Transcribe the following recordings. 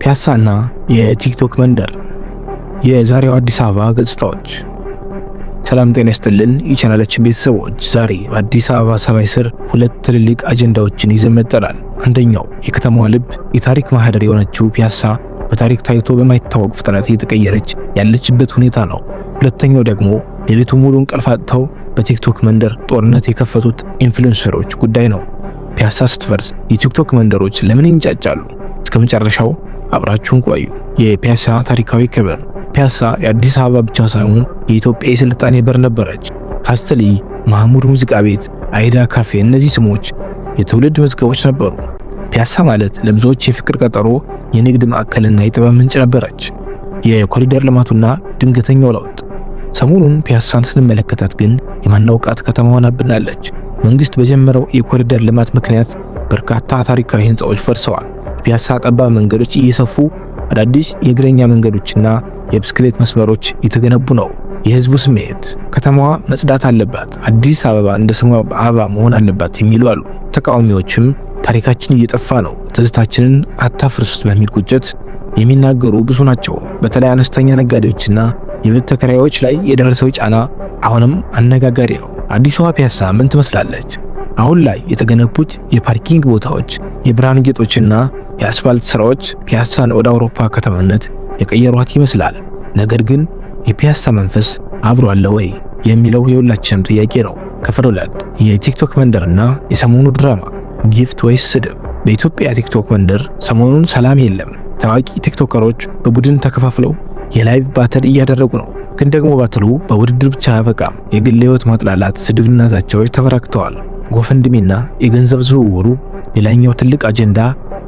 ፒያሳና የቲክቶክ መንደር የዛሬው አዲስ አበባ ገጽታዎች። ሰላም ጤና ይስጥልን የቻናላችን ቤተሰቦች፣ ዛሬ በአዲስ አበባ ሰማይ ስር ሁለት ትልልቅ አጀንዳዎችን ይዘን መጥተናል። አንደኛው የከተማዋ ልብ የታሪክ ማህደር የሆነችው ፒያሳ በታሪክ ታይቶ በማይታወቅ ፍጥነት እየተቀየረች ያለችበት ሁኔታ ነው። ሁለተኛው ደግሞ ሌሊቱን ሙሉ እንቅልፍ አጥተው በቲክቶክ መንደር ጦርነት የከፈቱት ኢንፍሉዌንሰሮች ጉዳይ ነው። ፒያሳ ስትፈርስ የቲክቶክ መንደሮች ለምን ይንጫጫሉ? እስከ መጨረሻው አብራችሁን ቆዩ። የፒያሳ ታሪካዊ ክብር። ፒያሳ የአዲስ አበባ ብቻ ሳይሆን የኢትዮጵያ የስልጣኔ በር ነበረች። ካስትሊ፣ ማህሙድ ሙዚቃ ቤት፣ አይዳ ካፌ፣ እነዚህ ስሞች የትውልድ መዝገቦች ነበሩ። ፒያሳ ማለት ለብዙዎች የፍቅር ቀጠሮ፣ የንግድ ማዕከልና የጥበብ ምንጭ ነበረች። የኮሪደር ልማቱና ድንገተኛው ለውጥ። ሰሞኑን ፒያሳን ስንመለከታት ግን የማናውቃት ከተማ ሆናብናለች። መንግስት በጀመረው የኮሪደር ልማት ምክንያት በርካታ ታሪካዊ ህንፃዎች ፈርሰዋል። ፒያሳ ጠባብ መንገዶች እየሰፉ አዳዲስ የእግረኛ መንገዶችና የብስክሌት መስመሮች የተገነቡ ነው። የህዝቡ ስሜት፣ ከተማዋ መጽዳት አለባት፣ አዲስ አበባ እንደ ስሟ አበባ መሆን አለባት የሚሉ አሉ። ተቃዋሚዎችም ታሪካችን እየጠፋ ነው፣ ትዝታችንን አታፍርሱት በሚል ቁጭት የሚናገሩ ብዙ ናቸው። በተለይ አነስተኛ ነጋዴዎችና የቤት ተከራዮች ላይ የደረሰው ጫና አሁንም አነጋጋሪ ነው። አዲሷ ፒያሳ ምን ትመስላለች? አሁን ላይ የተገነቡት የፓርኪንግ ቦታዎች፣ የብርሃን ጌጦችና የአስፋልት ስራዎች ፒያሳን ወደ አውሮፓ ከተማነት የቀየሯት ይመስላል። ነገር ግን የፒያሳ መንፈስ አብሮ አለ ወይ የሚለው የሁላችንም ጥያቄ ነው። ክፍል 2 የቲክቶክ መንደርና የሰሞኑ ድራማ፣ ጊፍት ወይስ ስድብ? በኢትዮጵያ ቲክቶክ መንደር ሰሞኑን ሰላም የለም። ታዋቂ ቲክቶከሮች በቡድን ተከፋፍለው የላይቭ ባትል እያደረጉ ነው። ግን ደግሞ ባትሉ በውድድር ብቻ አያበቃም። የግል ህይወት ማጥላላት፣ ስድብና ዛቻዎች ተበራክተዋል። ጎፈንድሚና የገንዘብ ዝውውሩ ሌላኛው ትልቅ አጀንዳ።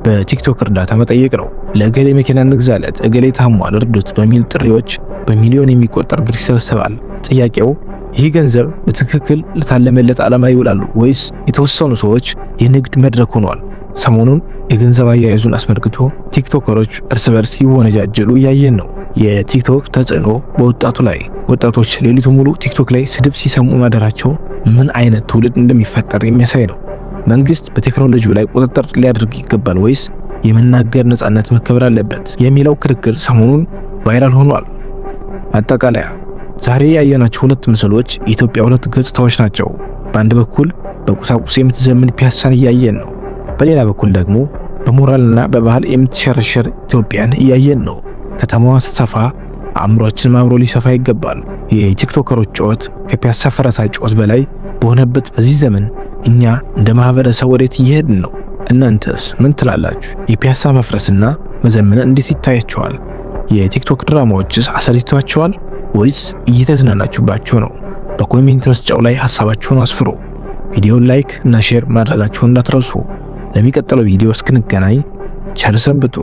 በቲክቶክ እርዳታ መጠየቅ ነው። ለእገሌ መኪና እንግዛለት፣ እገሌ ታሟል እርዱት በሚል ጥሪዎች በሚሊዮን የሚቆጠር ብር ይሰበሰባል። ጥያቄው ይህ ገንዘብ በትክክል ለታለመለት ዓላማ ይውላሉ ወይስ የተወሰኑ ሰዎች የንግድ መድረክ ሆኗል? ሰሞኑን የገንዘብ አያያዙን አስመልክቶ ቲክቶከሮች እርስ በርስ ይወነጃጀሉ እያየን ነው። የቲክቶክ ተጽዕኖ በወጣቱ ላይ። ወጣቶች ሌሊቱ ሙሉ ቲክቶክ ላይ ስድብ ሲሰሙ ማደራቸው ምን አይነት ትውልድ እንደሚፈጠር የሚያሳይ ነው። መንግስት በቴክኖሎጂው ላይ ቁጥጥር ሊያደርግ ይገባል ወይስ የመናገር ነጻነት መከበር አለበት የሚለው ክርክር ሰሞኑን ቫይራል ሆኗል። አጠቃላይ ዛሬ ያየናቸው ሁለት ምስሎች የኢትዮጵያ ሁለት ገጽታዎች ናቸው። በአንድ በኩል በቁሳቁስ የምትዘምን ፒያሳን እያየን ነው። በሌላ በኩል ደግሞ በሞራልና በባህል የምትሸረሸር ኢትዮጵያን እያየን ነው። ከተማዋ ስትሰፋ አእምሯችን አብሮ ሊሰፋ ይገባል። የቲክቶከሮች ጩኸት ከፒያሳ ፈረሳ ጩኸት በላይ በሆነበት በዚህ ዘመን እኛ እንደ ማህበረሰብ ወዴት እየሄድን ነው? እናንተስ ምን ትላላችሁ? የፒያሳ መፍረስና መዘመን እንዴት ይታያችኋል? የቲክቶክ ድራማዎችስ አሰልችቷችኋል ወይስ እየተዝናናችሁባቸው ነው? በኮሜንት መስጫው ላይ ሐሳባችሁን አስፍሩ። ቪዲዮውን ላይክ እና ሼር ማድረጋችሁን እንዳትረሱ። ለሚቀጥለው ቪዲዮ እስክንገናኝ ቸር ሰንብቱ።